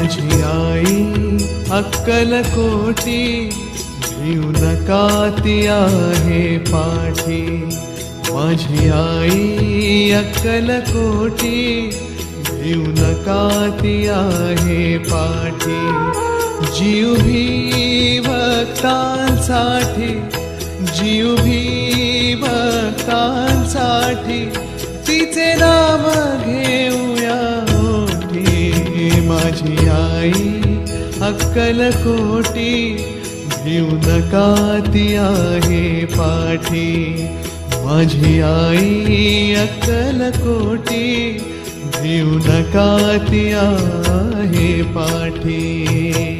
माझी आई अक्कलकोटी, भिऊ नका ती आहे पाठी. माझी आई अक्कलकोटी, भिऊ नका ती आहे पाठी. जीव भी भक्तांसाठी, जीव भी भक्तांसाठी, तिचे नाम घेऊया ओठी. माझी आई अक्कलकोटी, भिऊ नका ती आहे पाठी. माझी आई अक्कलकोटी, भिऊ नका ती आहे पाठी.